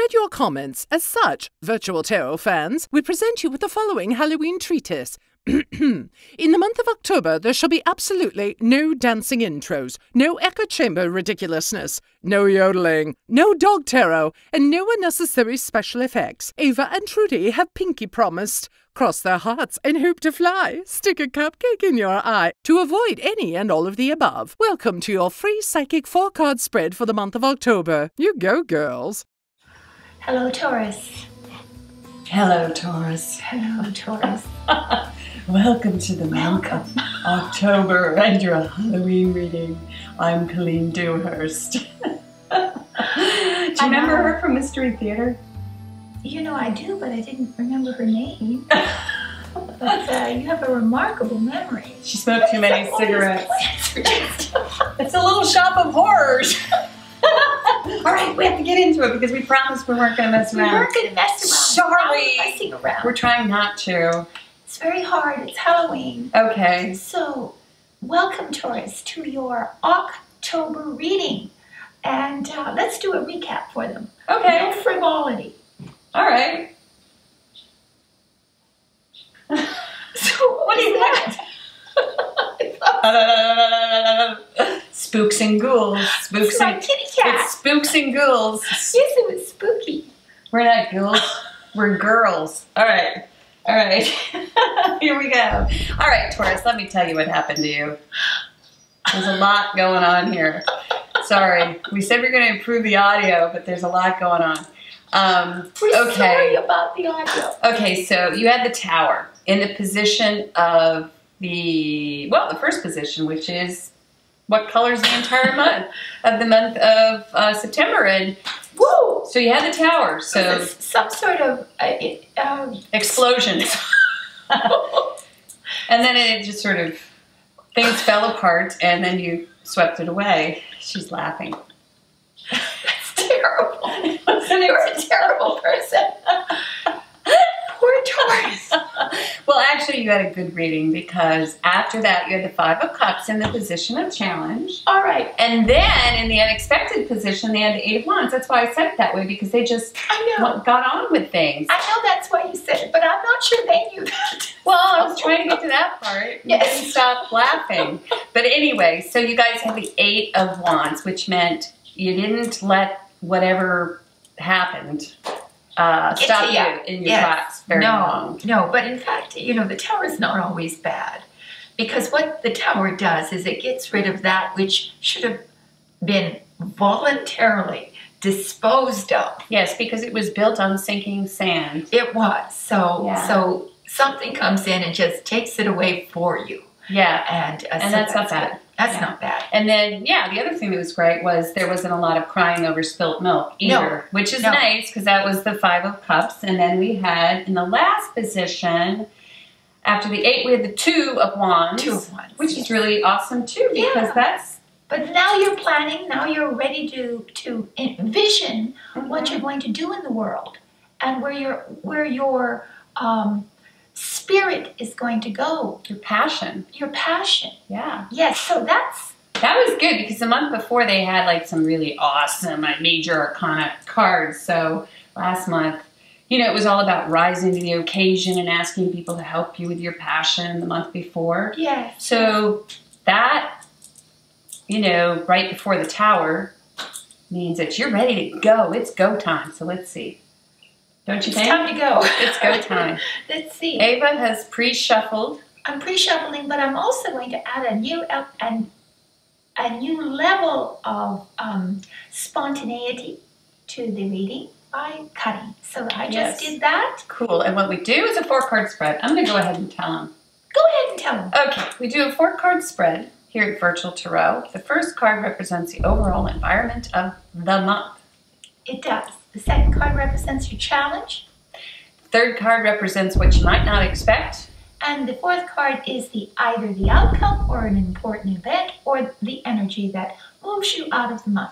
read your comments. As such, virtual tarot fans, we present you with the following Halloween treatise. In the month of October, there shall be absolutely no dancing intros, no echo chamber ridiculousness, no yodeling, no dog tarot, and no unnecessary special effects. Ava and Trudy have pinky promised. Cross their hearts and hope to fly. Stick a cupcake in your eye to avoid any and all of the above. Welcome to your free psychic 4-card spread for the month of October. You go, girls. Hello, Taurus. Hello, Taurus. Hello, Taurus. Welcome to the month of October and your Halloween reading. I'm Colleen Dewhurst. Do you remember her from Mystery Theater? You know, I do, but I didn't remember her name. But you have a remarkable memory. She smoked too many cigarettes. It's a little shop of horrors. All right, we have to get into it because we promised we weren't going to mess around. We weren't going to mess around. Sorry. Messing around. We're trying not to. It's very hard. It's Halloween. Okay. So, welcome, Taurus, to your October reading. And let's do a recap for them. Okay. No frivolity. All right. So, what is that? Spooks and ghouls. Spooks It's my and kitty cat. It's spooks and ghouls. Yes, it was spooky. We're not ghouls. We're girls. All right. All right. Here we go. All right, Taurus, let me tell you what happened to you. There's a lot going on here. Sorry. We said we are going to improve the audio, but there's a lot going on. We're sorry about the audio. Okay, so you had the Tower in the position of the first position, which is what colors the entire month of September. And woo! So you had the Tower. So some sort of explosion. And then it just sort of, things fell apart, and then you swept it away. She's laughing. That's terrible. You're a terrible person. Poor Taurus. Well, actually, you had a good reading because after that, you had the 5 of Cups in the position of challenge. All right. And then in the unexpected position, they had the 8 of Wands. That's why I said it that way, because they just got on with things. I know that's why you said it, but I'm not sure they knew that. Well, I was trying to get to that part. You didn't stop laughing. But anyway, so you guys had the 8 of Wands, which meant you didn't let whatever happened stop you in your tracks very long. No, but in fact, you know, the Tower is not always bad, because what the Tower does is it gets rid of that which should have been voluntarily disposed of. Yes, because it was built on sinking sand. It was. So something comes in and just takes it away for you. Yeah. And so that's not bad. That's not bad. And then, the other thing that was great was there wasn't a lot of crying over spilt milk either, which is nice because that was the 5 of Cups. And then we had, in the last position, after the 8, we had the 2 of Wands. 2 of Wands. Which is really awesome too, because that's... But now you're planning, now you're ready to envision what you're going to do in the world and where your spirit is going to go. Your passion. Your passion. Yeah. Yes, so that was good because the month before they had like some really awesome Major Arcana cards. So last month, you know, it was all about rising to the occasion and asking people to help you with your passion the month before. Yes. So that, you know, right before the Tower means that you're ready to go. It's go time. So let's see. Don't you think? It's time to go. It's go time. Let's see. Ava has pre-shuffled. I'm pre-shuffling, but I'm also going to add a new level of spontaneity to the reading by cutting. So I just did that. Cool. And what we do is a 4-card spread. I'm going to go ahead and tell them. Go ahead and tell them. Okay. We do a 4-card spread here at Virtual Tarot. The first card represents the overall environment of the month. It does. The second card represents your challenge. The third card represents what you might not expect. And the fourth card is either the outcome or an important event or the energy that moves you out of the month.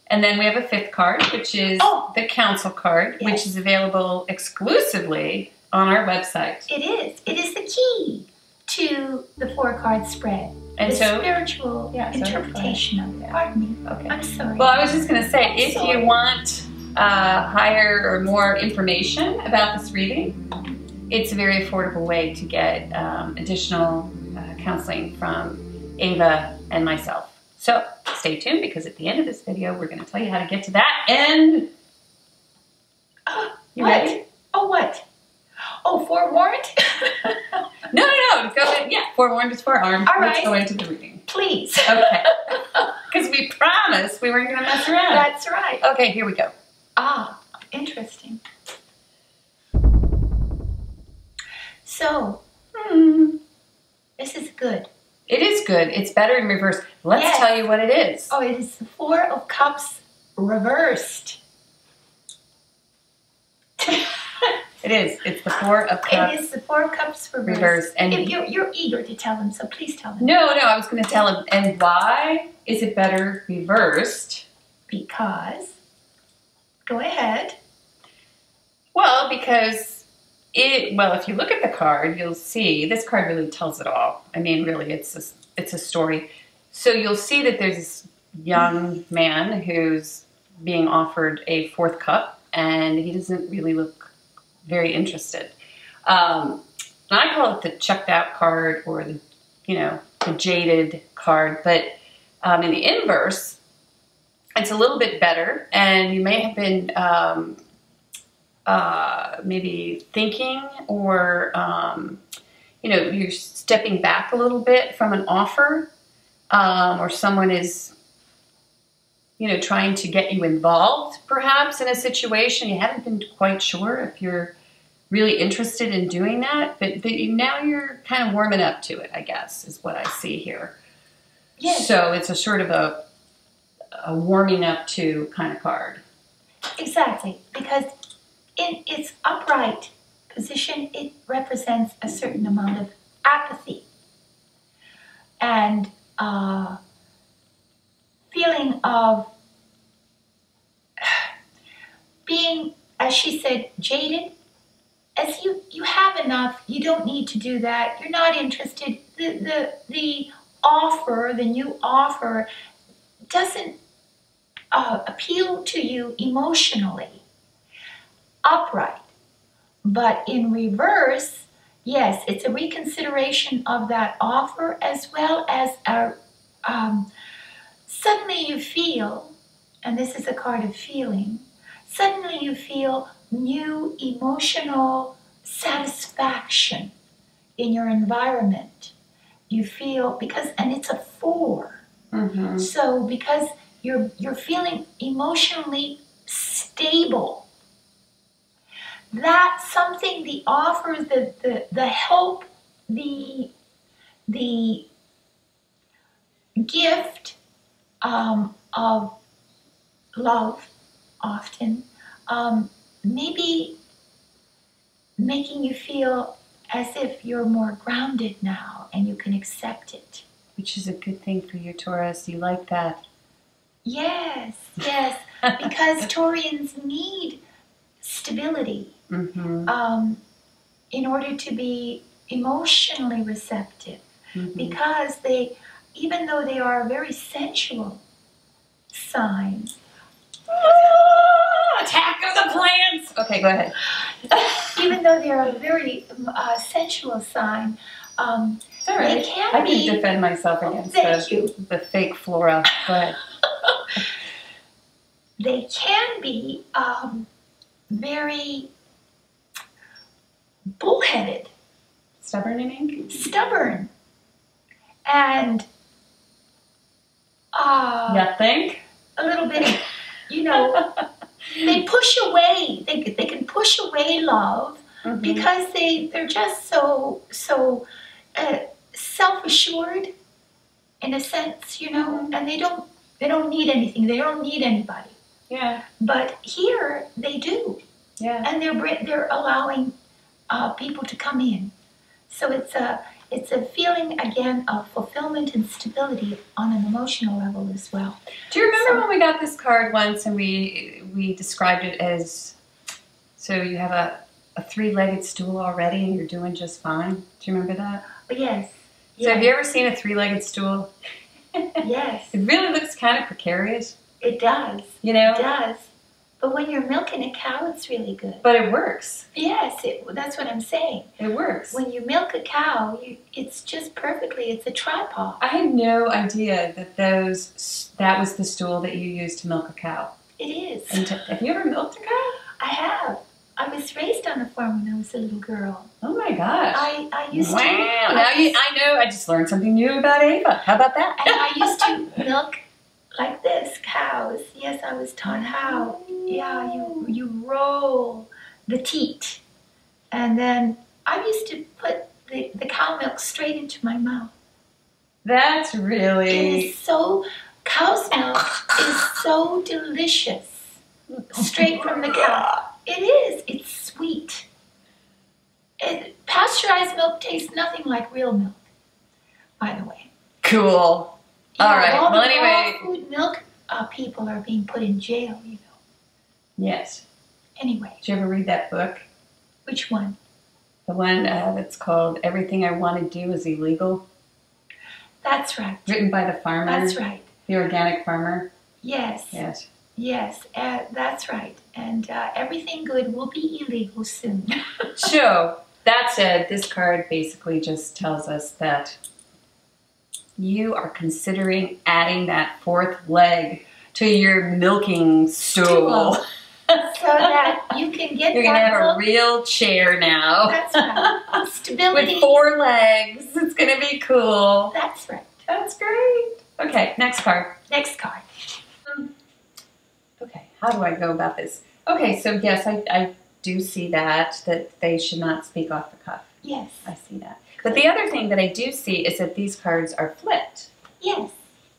And then we have a 5th card, which is the Council card, which is available exclusively on our website. It is. It is the key to the 4-card spread. And the so, spiritual interpretation of it. Pardon me. Okay. I'm sorry. Well, I was just going to say, if you want higher or more information about this reading, it's a very affordable way to get additional counseling from Ava and myself. So stay tuned, because at the end of this video, we're going to tell you how to get to that. And you what? ready? Oh, what? Oh, forewarned? No. Go ahead. Yeah, forewarned is forearmed. All right. Let's go into the reading. Please. Okay. Because we promised we weren't going to mess around. That's right. Okay, here we go. Ah, interesting. So, this is good. It is good. It's better in reverse. Let's tell you what it is. Oh, it is the Four of Cups reversed. It is. It's the Four of Cups. It is the Four of Cups reversed. And if you're eager to tell them, so please tell them. No, I was going to tell him. And why is it better reversed? Because, go ahead. Well, because if you look at the card, you'll see, this card really tells it all. I mean, really, it's a story. So you'll see that there's this young man who's being offered a fourth cup, and he doesn't really look very interested. I call it the checked out card, or the jaded card. But in the inverse, it's a little bit better, and you may have been maybe thinking, or you're stepping back a little bit from an offer, or someone is trying to get you involved perhaps in a situation. You haven't been quite sure if you're really interested in doing that, but now you're kind of warming up to it, I guess, is what I see here. Yes. So it's a sort of a warming up to kind of card. Exactly, because in its upright position, it represents a certain amount of apathy and feeling of being, as she said, jaded. As you have enough, you don't need to do that. You're not interested. The offer, the new offer, doesn't appeal to you emotionally. Upright. But in reverse, yes, it's a reconsideration of that offer, as well as suddenly you feel, and this is a card of feeling, suddenly you feel new emotional satisfaction in your environment. You feel, and it's a 4. Mm-hmm. So because you're feeling emotionally stable, that's something, the offer, the help, the gift of love, often, maybe making you feel as if you're more grounded now and you can accept it. Which is a good thing for you, Taurus. You like that? Yes, because Taurians need stability, in order to be emotionally receptive, because even though they are a very sensual sign. Attack of the plants! Okay, go ahead. Even though they're a very sensual sign, It's all right. they can I be. can defend myself against the fake flora. Go ahead. They can be very bullheaded. Stubborn, you mean? Stubborn. And You think? a little bit, they push away, they can push away love, because they're just so self-assured in a sense, and they don't need anything, they don't need anybody. Yeah. But here they do. Yeah. And they're allowing people to come in. So it's a feeling, again, of fulfillment and stability on an emotional level as well. Do you remember when we got this card once and we described it as, so you have a 3-legged stool already and you're doing just fine? Do you remember that? Yes. So have you ever seen a 3-legged stool? Yes. It really looks kind of precarious. It does. You know? It does. But when you're milking a cow, it's really good. But it works. Yes, that's what I'm saying. It works. When you milk a cow, it's just perfectly. It's a tripod. I had no idea that that was the stool that you used to milk a cow. It is. And have you ever milked a cow? I have. I was raised on a farm when I was a little girl. Oh my gosh. I used to. Wow. I know. I just learned something new about Ava. How about that? And I used to milk like this, cows. Yes, I was taught how. Yeah, you roll the teat. And then I used to put the cow milk straight into my mouth. That's really... It is so... Cow's milk is so delicious. Straight from the cow. It is. It's sweet. Pasteurized milk tastes nothing like real milk, by the way. Cool. All right. All Well, the anyway. raw food milk people are being put in jail, you know. Yes. Anyway. Did you ever read that book? Which one? The one that's called Everything I Want to Do is Illegal. That's right. Written by the farmer. That's right. The organic farmer. Yes. Yes. Yes, that's right. And everything good will be illegal soon. So, that said, this card basically just tells us that you are considering adding that fourth leg to your milking stool. So that you can get You're going to have milk. a real chair now. That's right. Stability. With 4 legs. It's going to be cool. That's right. That's great. Okay, next card. Next card. Okay, how do I go about this? Okay, so yes, I do see that they should not speak off the cuff. Yes. I see that. But the other thing that I do see is that these cards are flipped. Yes.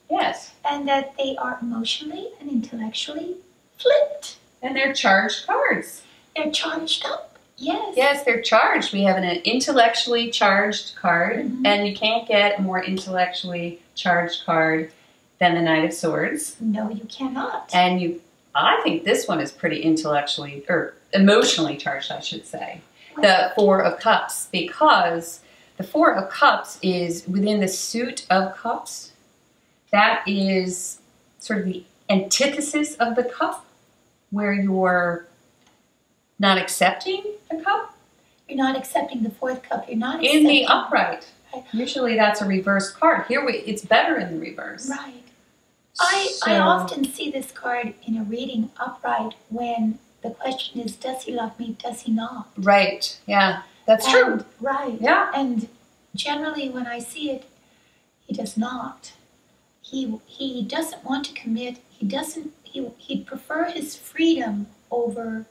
Yes. And that they are emotionally and intellectually flipped. And they're charged cards. They're charged up. Yes. Yes, they're charged. We have an intellectually charged card, and you can't get a more intellectually charged card than the Knight of Swords. No, you cannot. And I think this one is pretty intellectually, or emotionally charged, I should say. The Four of Cups, because the Four of Cups is within the suit of cups. That is sort of the antithesis of the cup, where you're not accepting a cup. You're not accepting the fourth cup. You're not accepting. In the upright. Usually that's a reverse card. Here it's better in the reverse. Right. I often see this card in a reading upright when the question is, does he love me, does he not? Right, yeah, that's true. Right. Yeah. And generally when I see it, he does not. He doesn't want to commit. He'd prefer his freedom over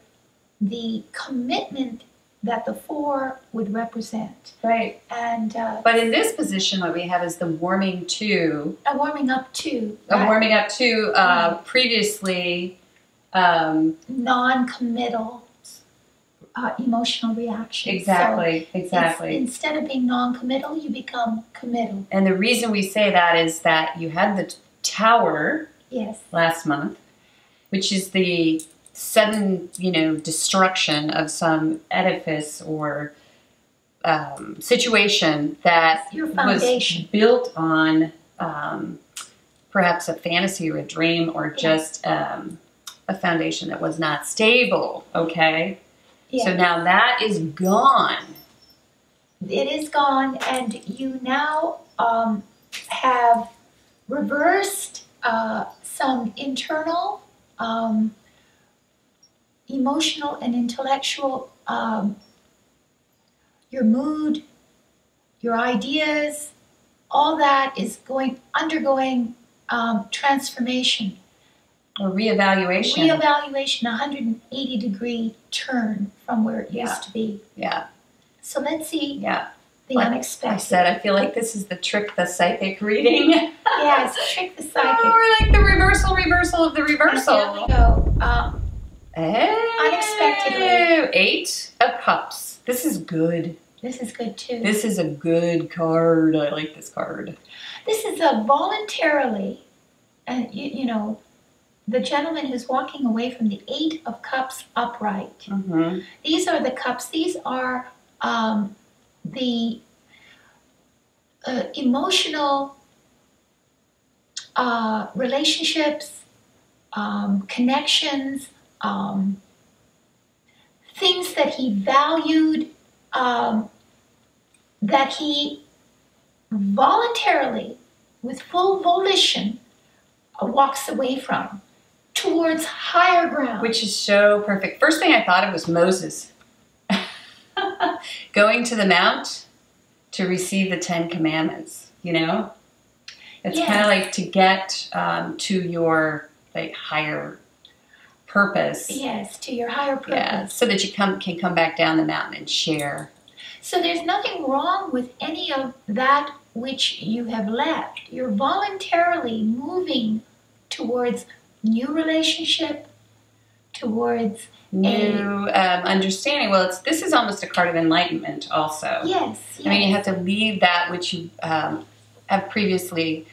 the commitment that the four would represent. Right. And but in this position, what we have is the warming to. A warming up to. A warming up to previously. Non-committal emotional reaction. Exactly, So exactly. Instead of being non-committal, you become committal. And the reason we say that is that you had the Tower last month, which is the sudden, destruction of some edifice or situation that was built on perhaps a fantasy or a dream or just a foundation that was not stable, okay? Yeah. So now that is gone. It is gone, and you now have reversed some internal emotional and intellectual, your mood, your ideas, all that is undergoing transformation. A reevaluation. Reevaluation, 180-degree turn from where it used to be. Yeah. So let's see the like unexpected. I feel like this is the trick the psychic reading. Yes, trick the psychic. Or like the reversal of the reversal. Here we go. Unexpectedly. 8 of Cups. This is good. This is good too. This is a good card. I like this card. This is a voluntarily, and the gentleman who's walking away from the 8 of Cups upright. Mm-hmm. These are the cups. These are the emotional relationships, connections, things that he valued, that he voluntarily, with full volition, walks away from towards higher ground. Which is so perfect. First thing I thought of was Moses. Going to the mount to receive the 10 commandments, you know? It's kind of like to get to your like higher purpose. Yes, to your higher purpose. Yeah, so that you can come back down the mountain and share. So there's nothing wrong with any of that which you have left. You're voluntarily moving towards new relationship, towards new understanding. Well, this is almost a card of enlightenment also. Yes. I mean, you have to leave that which you have previously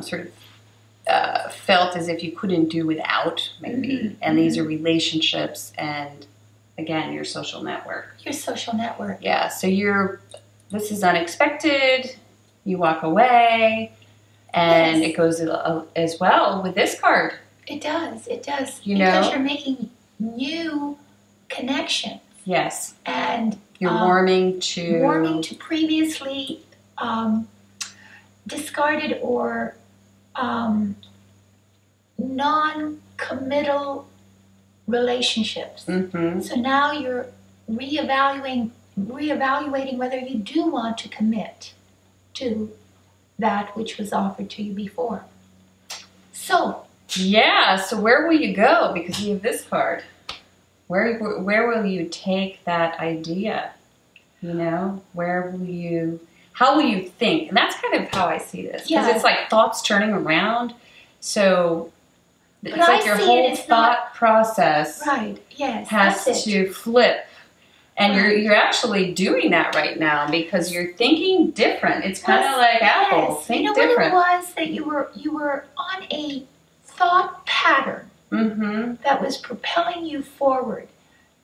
sort of felt as if you couldn't do without, maybe. And these are relationships and, again, your social network. Your social network. Yeah, so this is unexpected, you walk away, and it goes as well with this card. It does, it does. You because know? You're making new connections. Yes. And you're warming to previously discarded or non-committal relationships. So now you're reevaluating whether you do want to commit to that which was offered to you before. So yeah, so where will you go? Because you have this card. Where will you take that idea? You know, how will you think? And that's kind of how I see this. Because it's like thoughts turning around. So it's like your whole thought process has to flip. And you're actually doing that right now because you're thinking different. It's kind of like Apple. Think different. What it was that you were on a thought pattern that was propelling you forward.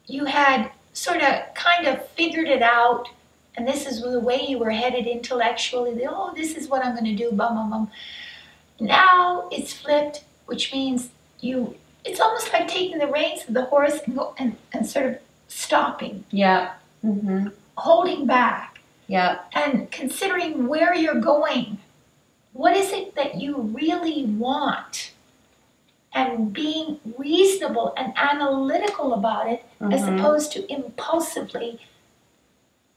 You had sort of kind of figured it out, and this is the way you were headed intellectually. This is what I'm going to do, bum, bum, bum. Now it's flipped, which means it's almost like taking the reins of the horse and sort of stopping. Yeah. Holding back. Yeah. And considering where you're going. What is it that you really want? And being reasonable and analytical about it, as opposed to impulsively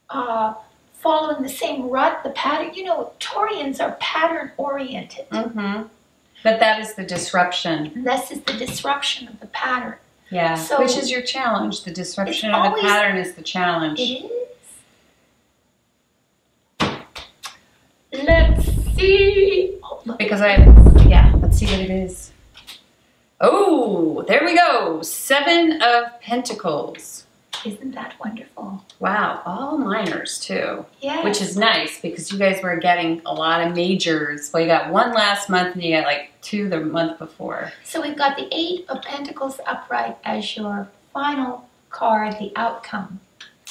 following the same rut, the pattern. You know, Taurians are pattern-oriented. But that is the disruption. And this is the disruption of the pattern. Yeah, so which is your challenge. The disruption of the pattern is the challenge. It is. Let's see. Because let's see what it is. Oh, there we go. 7 of Pentacles. Isn't that wonderful? Wow, all minors too. Yeah. Which is nice because you guys were getting a lot of majors. Well, you got 1 last month and you got like 2 the month before. So we've got the 8 of Pentacles upright as your final card, the outcome.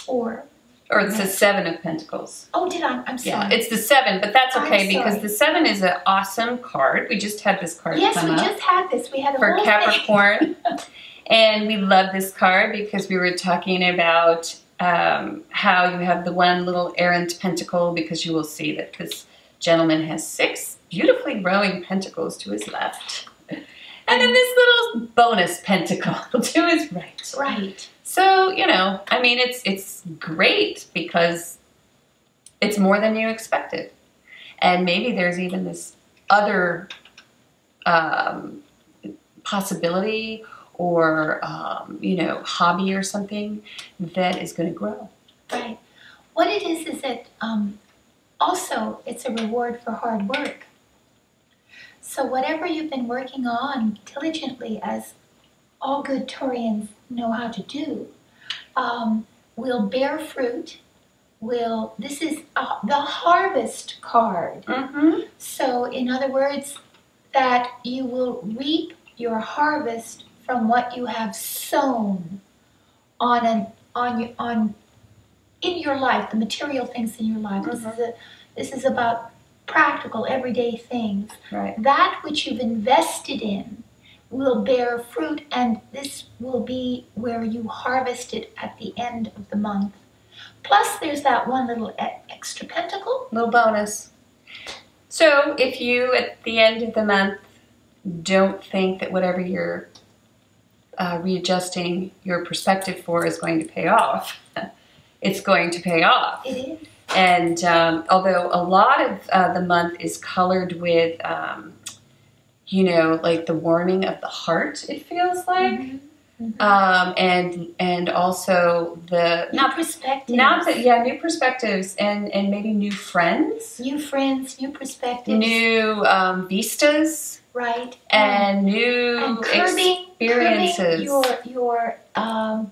Or it's the 7 of Pentacles. Oh, did I? I'm sorry. Yeah, it's the 7, but that's okay because the 7 is an awesome card. We just had this card come up. Yes, we just had this. We had a for whole Capricorn. And we love this card because we were talking about how you have the one little errant pentacle, because you will see that this gentleman has 6 beautifully growing pentacles to his left. And then this little bonus pentacle to his right. Right. So, you know, I mean, it's great because it's more than you expected. And maybe there's even this other possibility or, you know, hobby or something that is going to grow. Right. What it is that also it's a reward for hard work. So whatever you've been working on diligently, as all good Taurians know how to do, will bear fruit. This is the harvest card. So in other words, that you will reap your harvest from what you have sown in your life, the material things in your life. This is about practical, everyday things. Right. That which you've invested in will bear fruit, and this will be where you harvest it at the end of the month. Plus, there's that one little extra pentacle. Little bonus. So if you, at the end of the month, don't think that whatever you're readjusting your perspective for is going to pay off, it's going to pay off. It is. And although a lot of the month is colored with, you know, like the warming of the heart, it feels like. And also the new perspectives. New perspectives and maybe new friends. New friends, new perspectives. New vistas. Right. And new and experiences. Curbing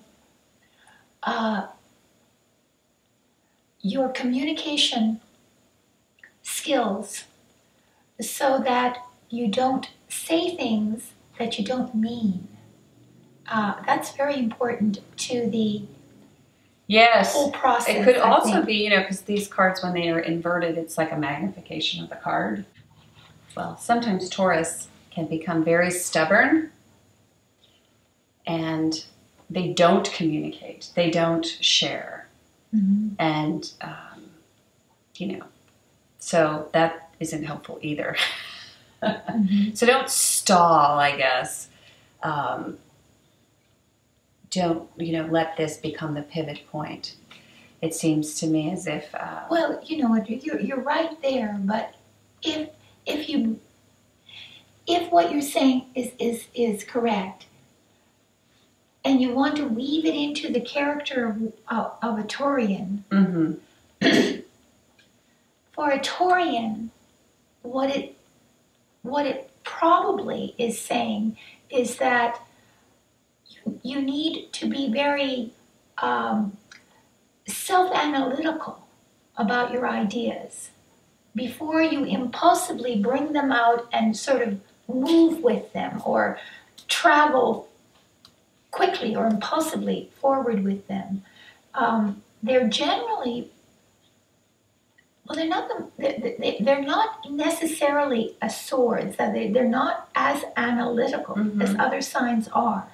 your communication skills so that you don't say things that you don't mean. That's very important to the whole process. It could also be, you know, because these cards, when they are inverted, it's like a magnification of the card. Well, sometimes Taurus can become very stubborn and they don't communicate. They don't share. And, you know, so that isn't helpful either. So don't stall, I guess. Don't, you know, let this become the pivot point. It seems to me as if... well, you know what, you're right there, but if what you're saying is correct, and you want to weave it into the character of a Taurian, for a Taurian, what it probably is saying is that you need to be very self-analytical about your ideas before you impulsively bring them out and sort of move with them or travel quickly or impulsively forward with them. They're generally, well, they're not necessarily a sword. So they're not as analytical as other signs are.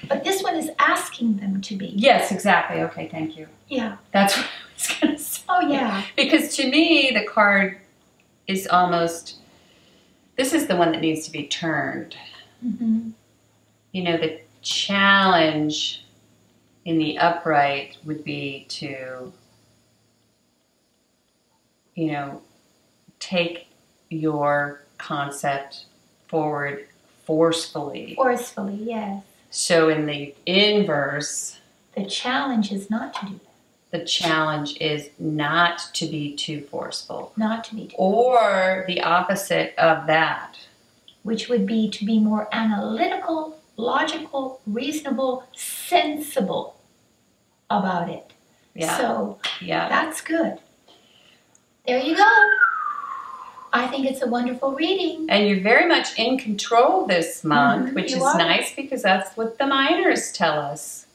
But this one is asking them to be. Yes, exactly. Okay, thank you. Yeah. That's what I was going to say. Oh, yeah. Because to me, the card is almost, this is the one that needs to be turned. You know, the challenge in the upright would be to, you know, take your concept forward forcefully. Forcefully, yes. So in the inverse, the challenge is not to do that. The challenge is not to be too forceful. Not to be too Or the opposite of that. Which would be to be more analytical, logical, reasonable, sensible about it. Yeah. So yeah, that's good. There you go. I think it's a wonderful reading. And you're very much in control this month, which is nice because that's what the minors tell us.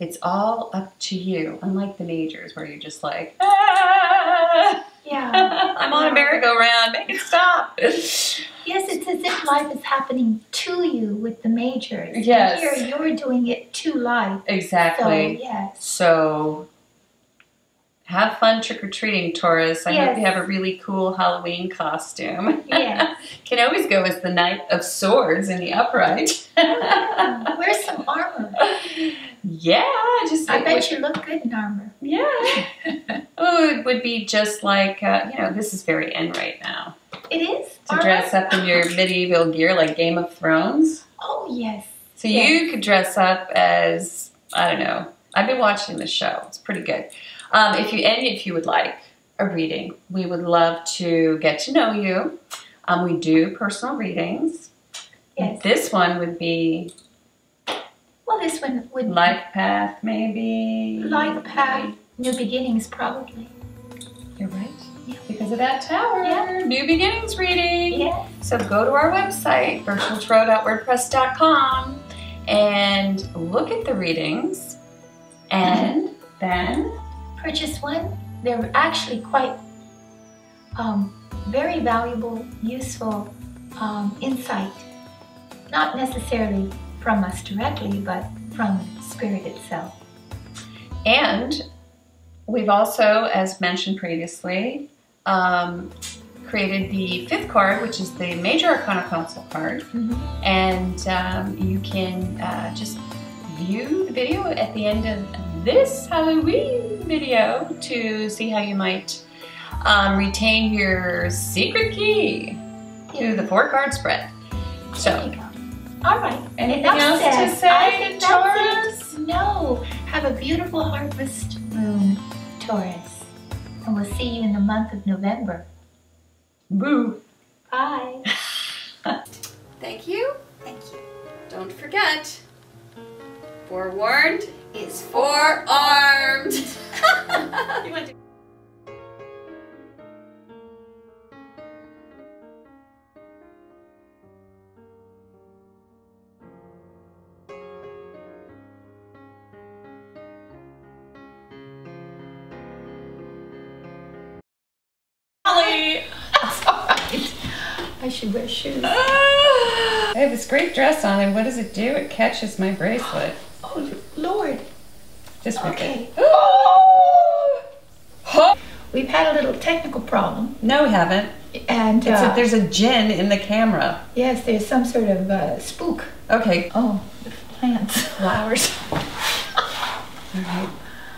It's all up to you, unlike the majors where you're just like, ah, yeah, I'm on a merry-go-round, make it stop. Yes, it's as if life is happening to you with the majors. Yes. And here you're doing it to life. Exactly. So, yes. So have fun trick-or-treating, Taurus. I hope you have a really cool Halloween costume. Yes. Can always go as the Knight of Swords in the upright. Wear some armor. Yeah. I bet you look good in armor. Yeah. Oh, it would be just like, you know, this is very in right now. It is. To dress up in your medieval gear like Game of Thrones. Oh, yes. So you could dress up as, I don't know. I've been watching the show. It's pretty good. If you would like a reading, we would love to get to know you. We do personal readings. Yes. This one would be... Well, this one would... Life path, maybe. Life path. New beginnings, probably. You're right. Yeah. Because of that tower. Yeah. New beginnings reading. Yeah. So go to our website, virtualtarot.wordpress.com, and look at the readings. And then... purchase one. They're actually quite very valuable, useful insight not necessarily from us directly, but from Spirit itself. And we've also, as mentioned previously, created the 5th card, which is the Major Arcana Console card. And you can just view the video at the end of this Halloween video to see how you might retain your secret key to the 4-card spread. So, all right. Anything else to say, Taurus? No. Have a beautiful harvest moon, Taurus. And we'll see you in the month of November. Boo. Bye. Thank you. Thank you. Don't forget, forewarned is forearmed. You want to That's all right. I should wear shoes. I have this great dress on, and what does it do? It catches my bracelet. Oh, Lord. Just rip Okay. it. Oh! We've had a little technical problem. No, we haven't. And There's a djinn in the camera. yes, there's some sort of spook. Okay. Oh, the plants. Flowers. All right.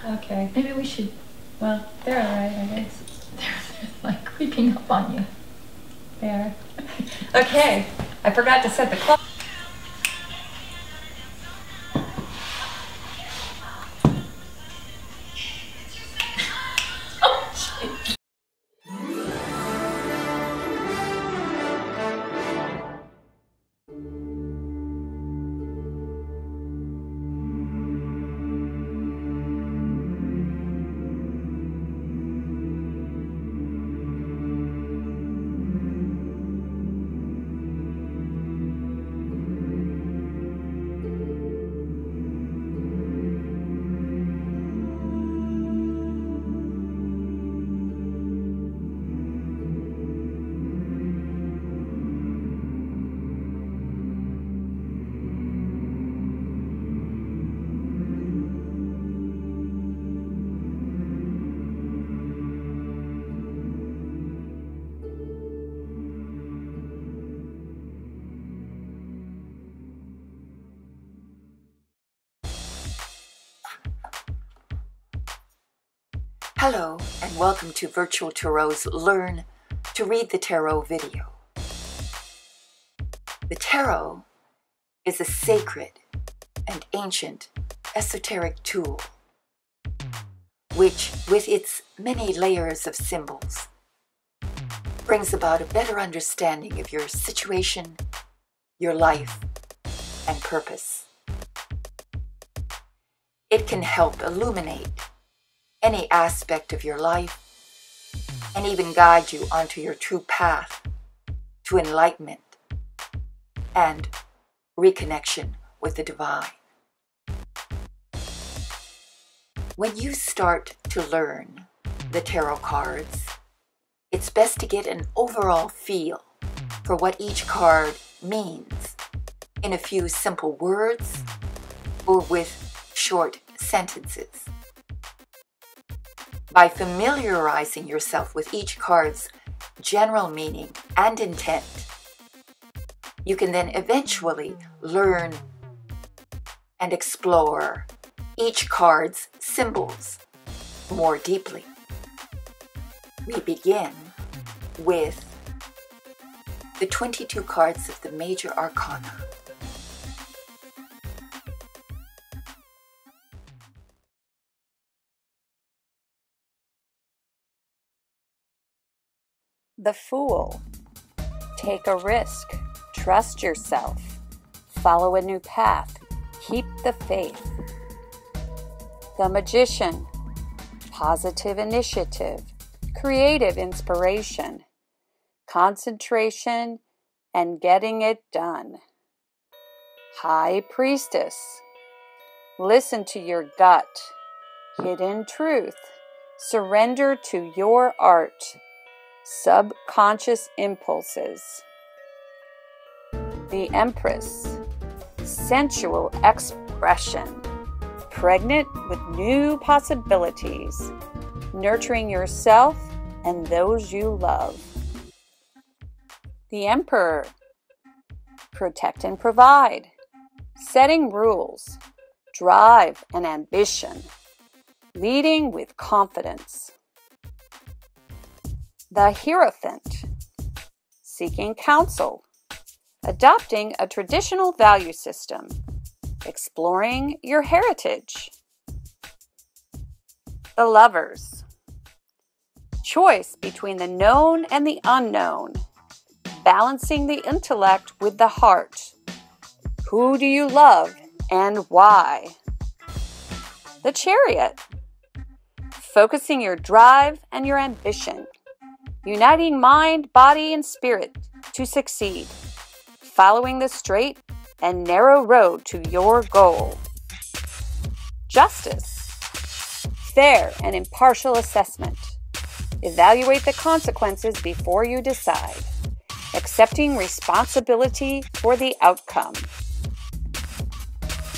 Okay. Maybe we should. Well, they're all right, I guess. They're like creeping up on you. They are. Okay. I forgot to set the clock. Hello, and welcome to Virtual Tarot's Learn to Read the Tarot video. The tarot is a sacred and ancient esoteric tool, which, with its many layers of symbols, brings about a better understanding of your situation, your life, and purpose. It can help illuminate any aspect of your life and even guide you onto your true path to enlightenment and reconnection with the divine. When you start to learn the tarot cards, it's best to get an overall feel for what each card means in a few simple words or with short sentences. By familiarizing yourself with each card's general meaning and intent, you can then eventually learn and explore each card's symbols more deeply. We begin with the 22 cards of the Major Arcana. The Fool. Take a risk. Trust yourself. Follow a new path. Keep the faith. The Magician. Positive initiative. Creative inspiration. Concentration and getting it done. High Priestess. Listen to your gut. Hidden truth. Surrender to your art. Subconscious impulses. The Empress, sensual expression, pregnant with new possibilities, nurturing yourself and those you love. The Emperor, protect and provide, setting rules, drive and ambition, leading with confidence. The Hierophant, seeking counsel, adopting a traditional value system, exploring your heritage. The Lovers, choice between the known and the unknown, balancing the intellect with the heart. Who do you love and why? The Chariot, focusing your drive and your ambition, uniting mind, body, and spirit to succeed, following the straight and narrow road to your goal. Justice, fair and impartial assessment. Evaluate the consequences before you decide, accepting responsibility for the outcome.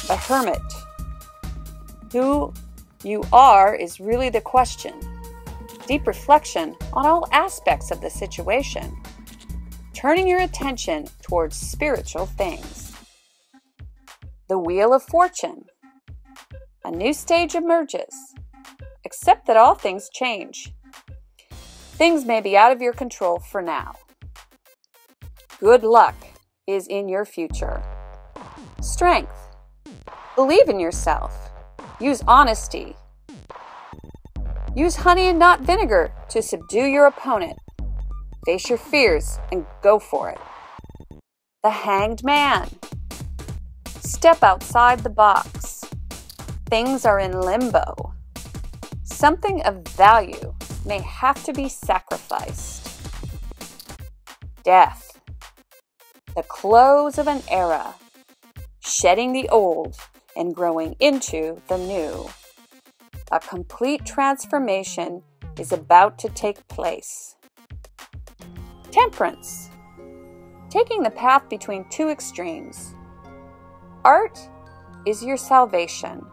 The Hermit, who you are is really the question. Deep reflection on all aspects of the situation, turning your attention towards spiritual things. The Wheel of Fortune, a new stage emerges. Accept that all things change. Things may be out of your control for now. Good luck is in your future. Strength, believe in yourself. Use honesty. Use honey and not vinegar to subdue your opponent. Face your fears and go for it. The Hanged Man. Step outside the box. Things are in limbo. Something of value may have to be sacrificed. Death. The close of an era. Shedding the old and growing into the new. A complete transformation is about to take place. Temperance, taking the path between two extremes. Art is your salvation,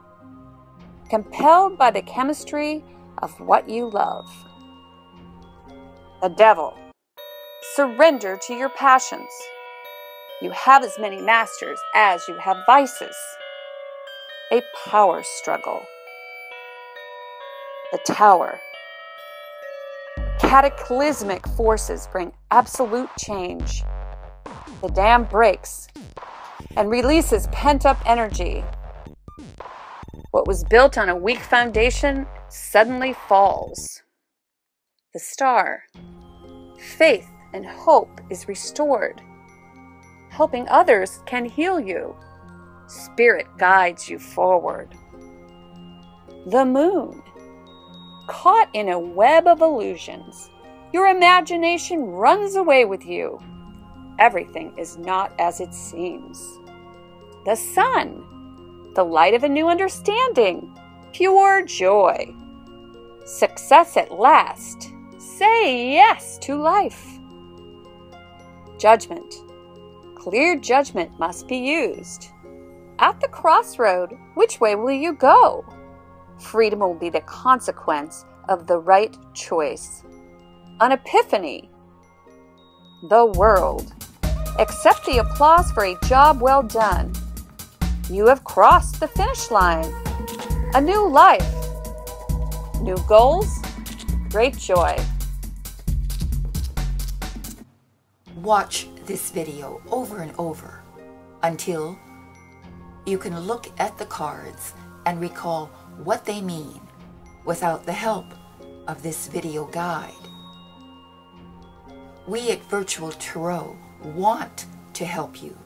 compelled by the chemistry of what you love. The Devil, surrender to your passions. You have as many masters as you have vices. A power struggle. The Tower. Cataclysmic forces bring absolute change. The dam breaks and releases pent-up energy. What was built on a weak foundation suddenly falls. The Star. Faith and hope is restored. Helping others can heal you. Spirit guides you forward. The Moon. Caught in a web of illusions, your imagination runs away with you. Everything is not as it seems. The Sun, the light of a new understanding, pure joy. Success at last. Say yes to life. Judgment, clear judgment must be used. At the crossroad, which way will you go? Freedom will be the consequence of the right choice. An epiphany. The World. Accept the applause for a job well done. You have crossed the finish line. A new life. New goals. Great joy. Watch this video over and over until you can look at the cards and recall what they mean without the help of this video guide. We at Virtual Tarot want to help you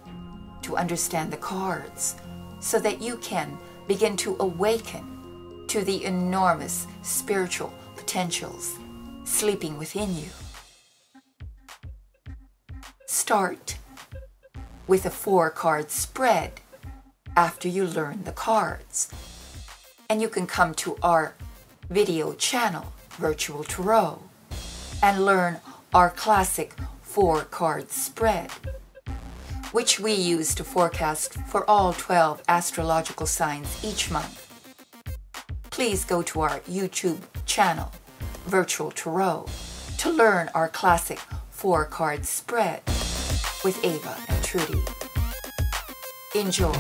to understand the cards so that you can begin to awaken to the enormous spiritual potentials sleeping within you. Start with a 4-card spread after you learn the cards. And you can come to our video channel, Virtual Tarot, and learn our classic 4-card spread. which we use to forecast for all 12 astrological signs each month. Please go to our YouTube channel, Virtual Tarot, to learn our classic 4-card spread with Ava and Trudy. Enjoy.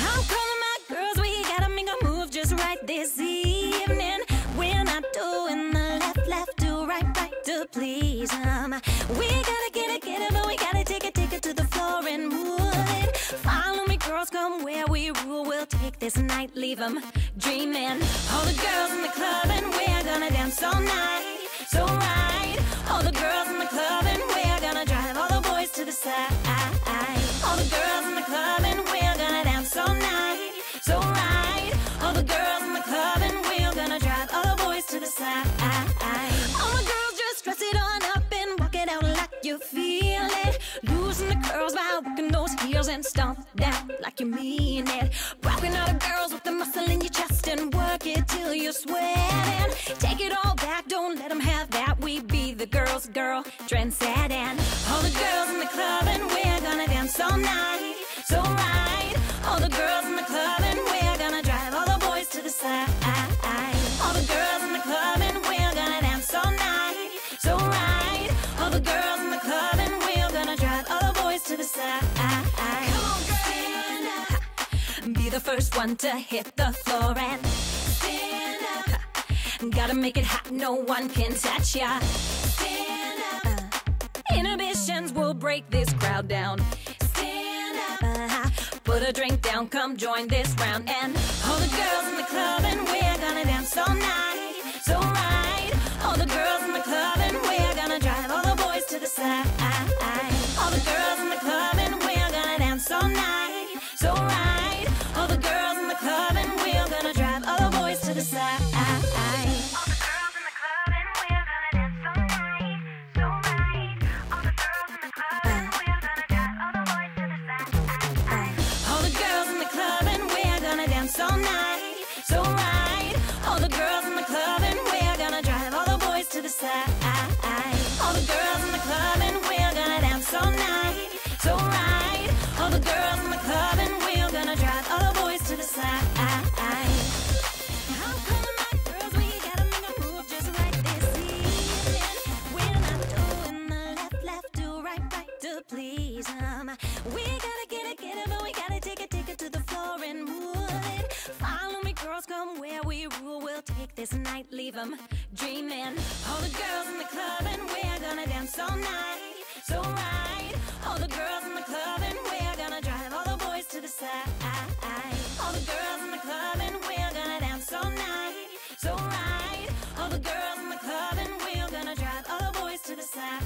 I'm calling my girls, we gotta make a move just right this evening. We're not doing the left, do right, to please 'em. We gotta get it, but we gotta take it to the floor and move it. Follow me, girls, come where we rule. We'll take this night, leave 'em dreaming. All the girls in the club and we're gonna dance all night. So right, all the girls in the club and we're gonna drive all the boys to the side. All the girls in the club and we're gonna dance all night. So right, all the girls in the club and we're gonna drive all the boys to the side. All my girls just dress it on up and walk it out like you feel it. Loosen the curls by working those heels and stomp down like you mean it. Rocking all the girls with the muscle in your chest and work it till you're sweating. Take it all back, don't let them have that. We be the girls' girl, trendsetting. All the girls in the club and we're gonna dance all night. So right, all the girls in the club and we're gonna drive all the boys to the side. All the girls in the club and we're gonna dance all night. So right, all the girls in the club and we're gonna drive all the boys to the side. Come on, stand up. Be the first one to hit the floor and stand up. Gotta make it hot, no one can touch ya. Stand up. Inhibitions will break this crowd down. Stand up. Put a drink down, come join this round. And all the girls in the club and we're gonna dance all night. So right, all the girls in the club and we're gonna drive all the boys to the side. All the girls in the club and we're gonna dance all night. So right, all the girls in the club and we're gonna drive all the boys to the side. All night, so right. All the girls in the club and we're gonna drive all the boys to the side. All the girls in the club and we're gonna dance all night. So right. All the girls in the club and we're gonna drive all the boys to the side. I'm calling my girls, we gotta make a move just right this evening. We're not doing the left, do right, to please 'em. We gotta get it, but we gotta take it to the floor and move. Follow me, girls, come where we rule. We'll take this night, leave 'em dreaming. All the girls in the club and we're gonna dance all night. So right, all the girls in the club and we're gonna drive all the boys to the side. All the girls in the club and we're gonna dance all night. So right, all the girls in the club and we're gonna drive all the boys to the side.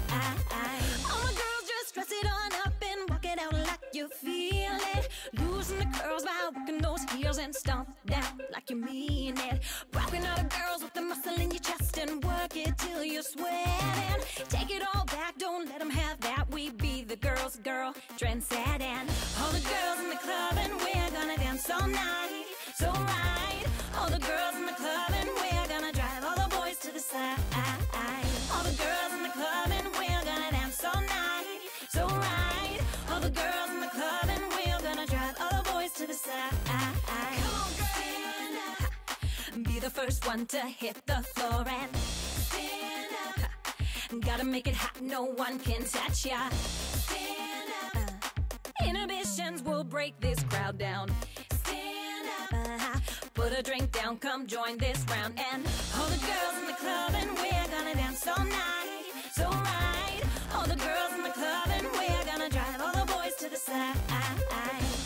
All my girls just dress it on up and walk it out like you feel it. Loosen the curls by working those heels and stomp down like you mean it. Rocking all the girls with the muscle in your chest and work it till you're sweating. Take it all back, don't let them have that. We be the girls' girl, trendsetting. All the girls in the club and we're gonna dance all night. So right, all the girls in the club and we're gonna drive all the boys to the side. All the girls in the club and we're gonna dance all night. So right, all the girls in the club and we're gonna drive all the boys to the side. Come on, stand up. Be the first one to hit the floor and stand up. Gotta make it hot, no one can touch ya. Stand up. Inhibitions will break this crowd down. Stand up. Put a drink down, come join this round. And all the girls in the club and we're gonna dance all night. So right, all the girls in the club and we're gonna drive all the boys to the side.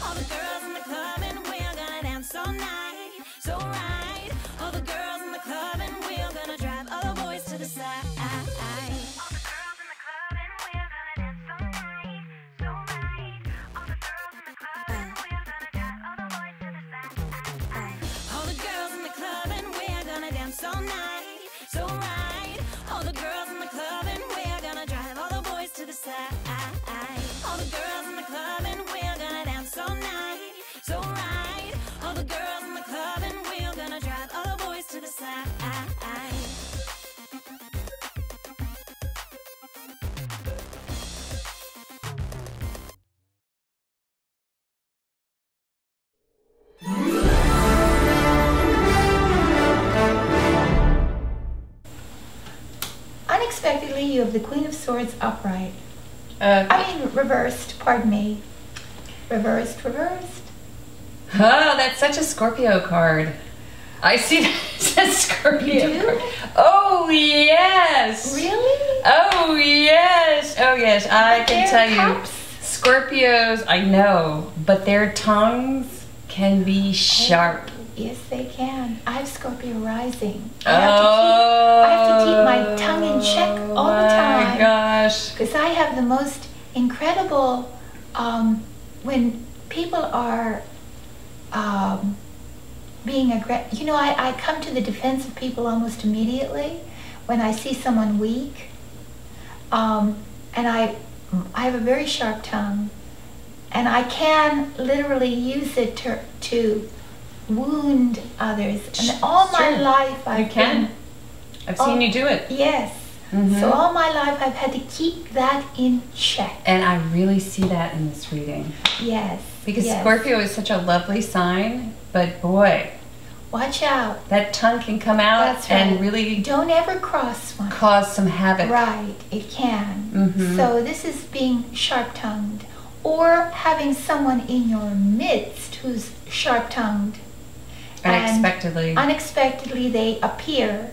All the girls in the club and we're gonna dance all night. So right, all the girls in the club and we're gonna drive all the boys to the side. All night, so right. All the girls in the club and we're gonna drive all the boys to the side. All the girls in the club and we're gonna dance all night. So right. All the girls in the club and we're gonna drive all the boys to the side. unexpectedly, you have the Queen of Swords upright. Reversed, pardon me. Reversed. Oh, that's such a Scorpio card. I see that as a Scorpio You do? card. Oh, yes. Really? Oh, yes. Oh, yes. I can They're tell you. cups. Scorpios, I know, but their tongues can be sharp. Yes, they can. I have Scorpio rising. I have to keep my tongue in check all the time. Oh my gosh. Because I have the most incredible, when people are being aggressive, I come to the defense of people almost immediately when I see someone weak. And I have a very sharp tongue, and I can literally use it to wound others. And all my life I've seen you do it. Yes. So all my life I've had to keep that in check. And I really see that in this reading. Yes. Because yes. Scorpio is such a lovely sign, but boy, watch out. That tongue can come out That's right. and really don't ever cross one. Cause some havoc. Right, it can. So this is being sharp-tongued, or having someone in your midst who's sharp-tongued. Unexpectedly they appear.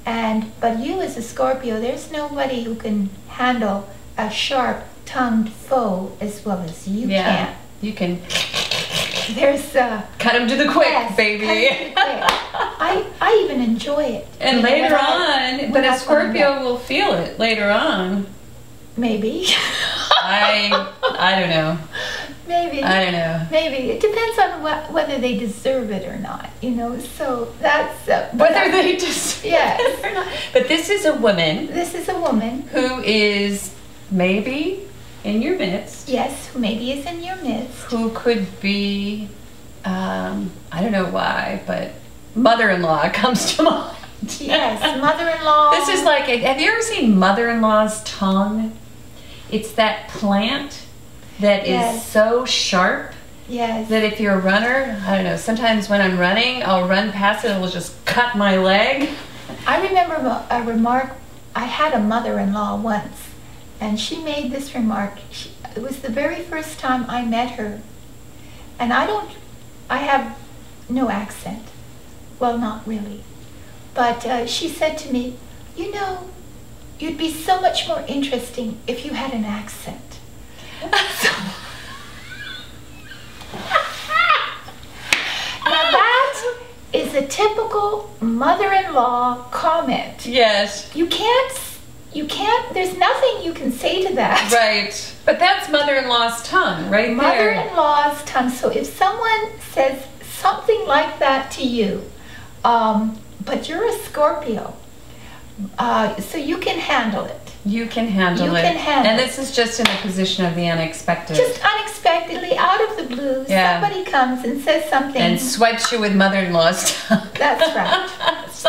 But you as a Scorpio, there's nobody who can handle a sharp-tongued foe as well as you can. You can. There's cut him to the quick, baby. Cut him to the quick. I even enjoy it. And later on, but a Scorpio will feel it later on. Maybe. I don't know. Maybe. I don't know. Maybe. It depends on whether they deserve it or not, So that's... whether they deserve it or not. But this is a woman. This is a woman. Who is maybe in your midst. Yes, who maybe is in your midst. Who could be, I don't know why, but mother-in-law comes to mind. Yes, mother-in-law. This is like, have you ever seen mother-in-law's tongue? It's that plant that is so sharp that if you're a runner, I don't know, sometimes when I'm running, I'll run past it and it will just cut my leg. I remember a remark, I had a mother-in-law once, and she made this remark. It was the very first time I met her. And I have no accent. Well, not really. But she said to me, you'd be so much more interesting if you had an accent. Now that is a typical mother-in-law comment. Yes. You can't, there's nothing you can say to that. Right. But that's mother-in-law's tongue, right there. Mother-in-law's tongue. So if someone says something like that to you, but you're a Scorpio, so you can handle it. You can handle it. And this is just in a position of the unexpected. Just unexpectedly, out of the blue, somebody comes and says something. And swipes you with mother-in-law's tongue. That's right.